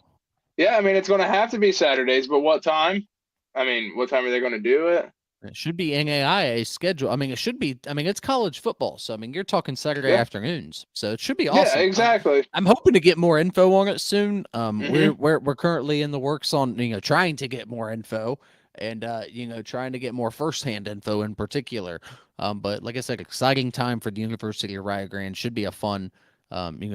yeah, I mean, it's going to have to be Saturdays, but what time? I mean, what time are they going to do it? It should be NAIA schedule. I mean, it should be. I mean, it's college football, so I mean, you're talking Saturday Yeah, afternoons, so it should be yeah, awesome. exactly. I'm hoping to get more info on it soon. We're Hmm. we're we're currently in the works on trying to get more info and trying to get more firsthand info in particular. But like I said, exciting time for the University of Rio Grande. Should be a fun,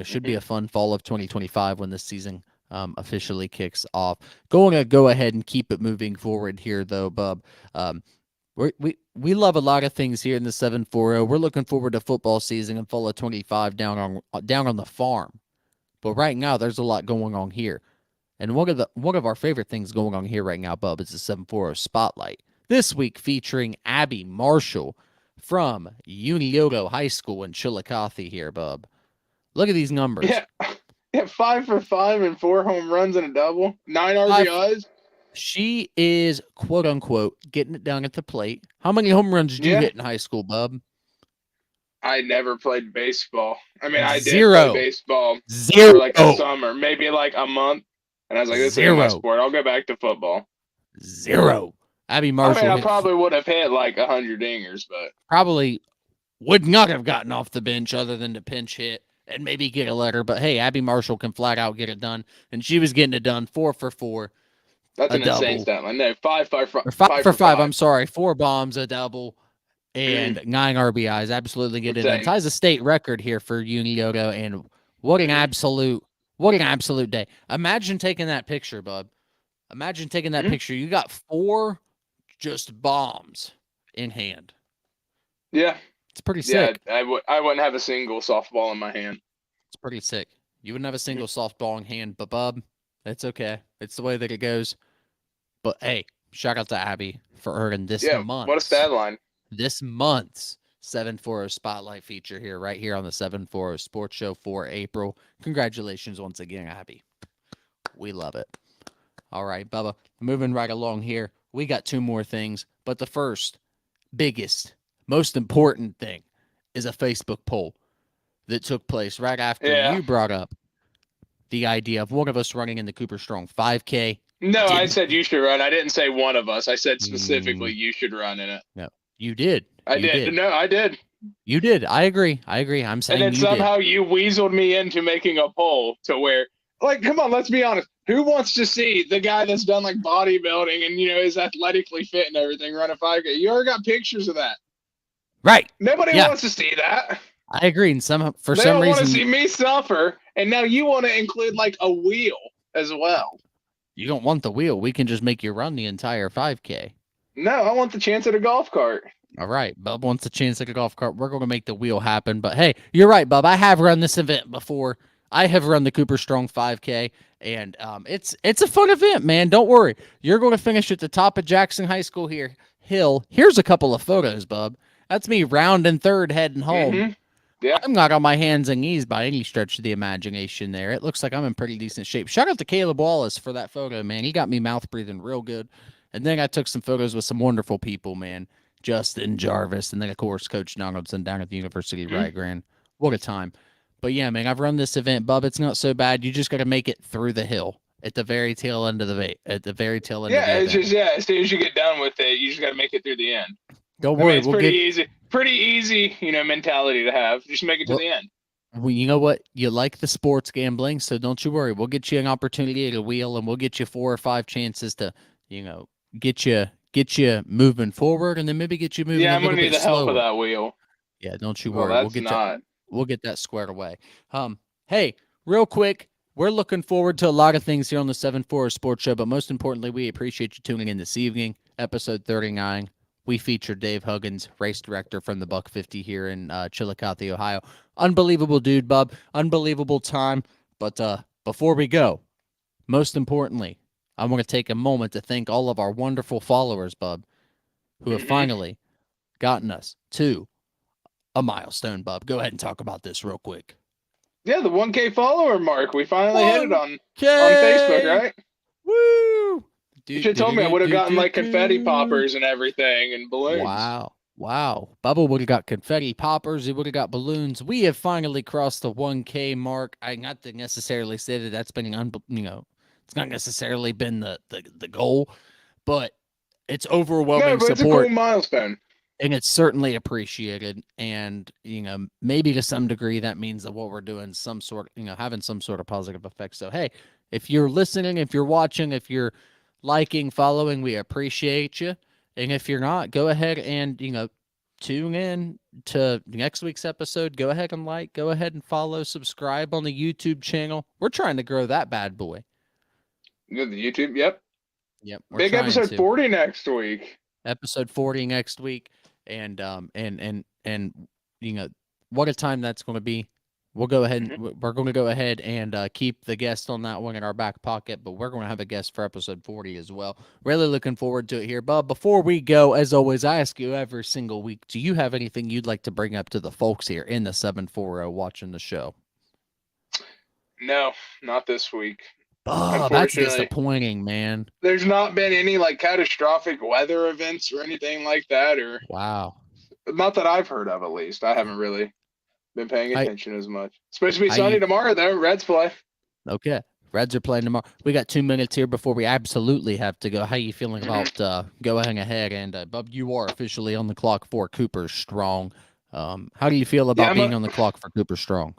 should be Hmm. a fun fall of 2025 when this season officially kicks off. Going to go ahead and keep it moving forward here, though, Bub. Um, we love a lot of things here in the 740. We're looking forward to football season and fall of 25 down on the farm. But right now there's a lot going on here. And one of our favorite things going on here right now, Bub, is the 740 Spotlight. This week featuring Abby Marshall from Unioto High School in Chillicothe here, Bub. Look at these numbers. Yeah, yeah, 5 for 5 and 4 home runs and a double, 9 Five RBIs. She is quote unquote getting it down at the plate. How many home runs did you Yeah, hit in high school, Bub? I never played baseball. I mean, I did play Zero. baseball for like a Zero. summer, maybe like a month. And I was like, this ain't my Zero. sport. I'll go back to football. Zero. Abby I mean, Marshall I hit probably would have hit like 100 dingers, but probably would not have gotten off the bench other than to pinch hit and maybe get a letter. But hey, Abby Marshall can flat out get it done, and she was getting it done. 4 for 4, that's a an insane double, stat line. No, five, five, five, or five five for for five. five. I'm sorry, 4 bombs, a double, and 9 RBIs. Absolutely get it done. Insane. Ties a state record here for Unioto, and what an Hmm. absolute day. Imagine taking that picture, bub. Imagine taking that Hmm. picture. You got 4 just bombs in hand. Yeah, It's pretty yeah. sick. I wouldn't have a single softball in my hand. It's pretty sick. You wouldn't have a Mhm. single softball in hand, but bub, it's okay. It's the way that it goes. But hey, shout out to Abby for earning Yeah, what a stat line. this month's 740 Spotlight feature here, right here on the 740 Sports Show for April. Congratulations once again, Abby. We love it. All right, Bubba, moving right along here. We got 2 more things, but the first, biggest, most important thing is a Facebook poll that took place right after Yeah. you brought up the idea of one of us running in the Cooper Strong 5K. No, I Didn't. said you should run. I didn't say one of us. I said specifically Mm, you should run in it. no, you did. I You did. did. No, I did. You did. I agree. I'm And saying then you did. somehow you weaseled me into making a poll to where, like, come on, let's be honest. Who wants to see the guy that's done like bodybuilding and is athletically fit and everything run a 5K? You already got pictures of that. Right. Nobody Yeah. wants to see that. I agree. And for They some don't want to reason, see me suffer, and now you want to include like a wheel as well. you don't want the wheel. We can just make you run the entire 5K. No, I want the chance at a golf cart. All right. Bub wants a chance at a golf cart. We're going to make the wheel happen. But hey, you're right, Bub. I have run this event before. I have run the Cooper Strong 5K, and it's a fun event, man. Don't worry. You're going to finish at the top of Jackson High School hill. Here's a couple of photos, Bub. That's me rounding third, heading home. Mm-hmm. Yeah. I'm not on my hands and knees by any stretch of the imagination there. It looks like I'm in pretty decent shape. Shout out to Caleb Wallace for that photo, man. He got me mouth breathing real good. And then I took some photos with some wonderful people, man. Justin Jarvis, and then, of course, Coach Donaldson down at the University of Rio Grande. What a time. But, yeah, man, I've run this event, Bub. It's not so bad. You just got to make it through the hill at the very tail end of the event. Yeah, it's just, as soon as you get done with it, you just got to make it through the end. Don't worry. It's pretty easy, mentality to have. Just make it to the end. Well, you know what? You like the sports gambling, so don't you worry. We'll get you an opportunity at a wheel, and we'll get you 4 or 5 chances to, get you moving forward, and then maybe get you moving. Yeah, I'm gonna need the help of slower. that wheel. Yeah, don't you worry. That's We'll get that squared away. Hey, real quick, we're looking forward to a lot of things here on the 7-4 Sports Show, but most importantly, we appreciate you tuning in this evening, episode 39. We feature Dave Huggins, race director from the Buck 50 here in Chillicothe, Ohio. Unbelievable dude, Bub. Unbelievable time. But before we go, most importantly, I want to take a moment to thank all of our wonderful followers, Bub, who have finally gotten us to a milestone, Bub. Go ahead and talk about this real quick. Yeah, the 1K follower mark. We finally hit it on Facebook, right? Woo! You should have told me I would have gotten like confetti poppers and everything and balloons. Wow. Bubba would have got confetti poppers. He would have got balloons. We have finally crossed the 1K mark. I not to necessarily say that that's been, it's not necessarily been the goal, but it's overwhelming but support. It's a cool milestone. And it's certainly appreciated. And, maybe to some degree that means that what we're doing having some sort of positive effect. So, hey, if you're listening, if you're watching, if you're liking, following, we appreciate you. And if you're not, go ahead and, tune in to next week's episode. Go ahead and go ahead and follow, subscribe on the YouTube channel. We're trying to grow that bad boy. The YouTube, yep. Big episode 40 next week. Episode 40 next week. And what a time that's going to be. We'll go ahead and we're going to go ahead and keep the guest on that one in our back pocket, but we're going to have a guest for episode 40 as well. Really looking forward to it here. Bub, before we go, as always, I ask you every single week, do you have anything you'd like to bring up to the folks here in the 740 watching the show? No, not this week. Oh, that's disappointing, man. There's not been any like catastrophic weather events or anything like that, or wow. Not that I've heard of, at least. I haven't really been paying attention as much. It's supposed to be sunny tomorrow, though. Reds play. Okay. Reds are playing tomorrow. We got 2 minutes here before we absolutely have to go. How you feeling about going ahead? And, Bub, you are officially on the clock for Cooper Strong. How do you feel about being on the clock for Cooper Strong?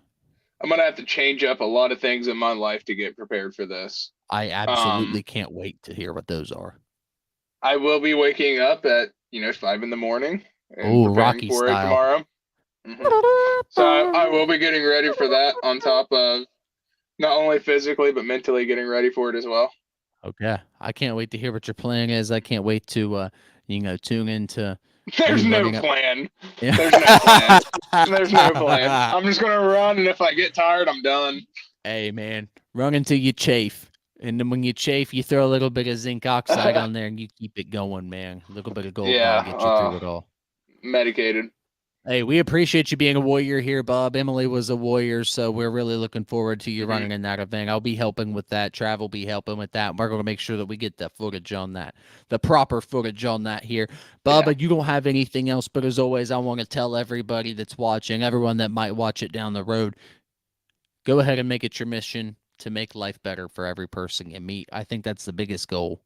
I'm going to have to change up a lot of things in my life to get prepared for this. I absolutely can't wait to hear what those are. I will be waking up at, 5 in the morning. Oh, Rocky for style. It tomorrow. So I will be getting ready for that on top of not only physically, but mentally getting ready for it as well. Okay. I can't wait to hear what your plan is. I can't wait to, tune into. There's no plan. Yeah. There's no plan. There's no plan. I'm just going to run, and if I get tired, I'm done. Hey, man, run until you chafe. And then when you chafe, you throw a little bit of zinc oxide on there, and you keep it going, man. A little bit of gold bond get you through it all. Medicated. Hey, we appreciate you being a warrior here, Bob. Emily was a warrior, so we're really looking forward to you running in that event. I'll be helping with that. Trav will be helping with that. We're going to make sure that we get the footage on that, the proper footage on that here. Bubba, you don't have anything else, but as always, I want to tell everybody that's watching, everyone that might watch it down the road, go ahead and make it your mission to make life better for every person you meet. I think that's the biggest goal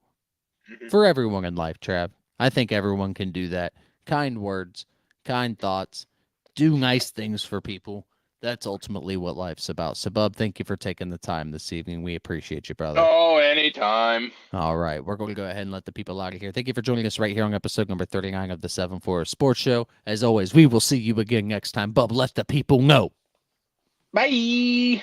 for everyone in life, Trav. I think everyone can do that. Kind words, kind thoughts, do nice things for people. That's ultimately what life's about. So, Bub, thank you for taking the time this evening. We appreciate you, brother. Oh, anytime. All right. We're going to go ahead and let the people out of here. Thank you for joining us right here on episode number 39 of the 7-4 Sports Show. As always, we will see you again next time. Bub, let the people know. Bye.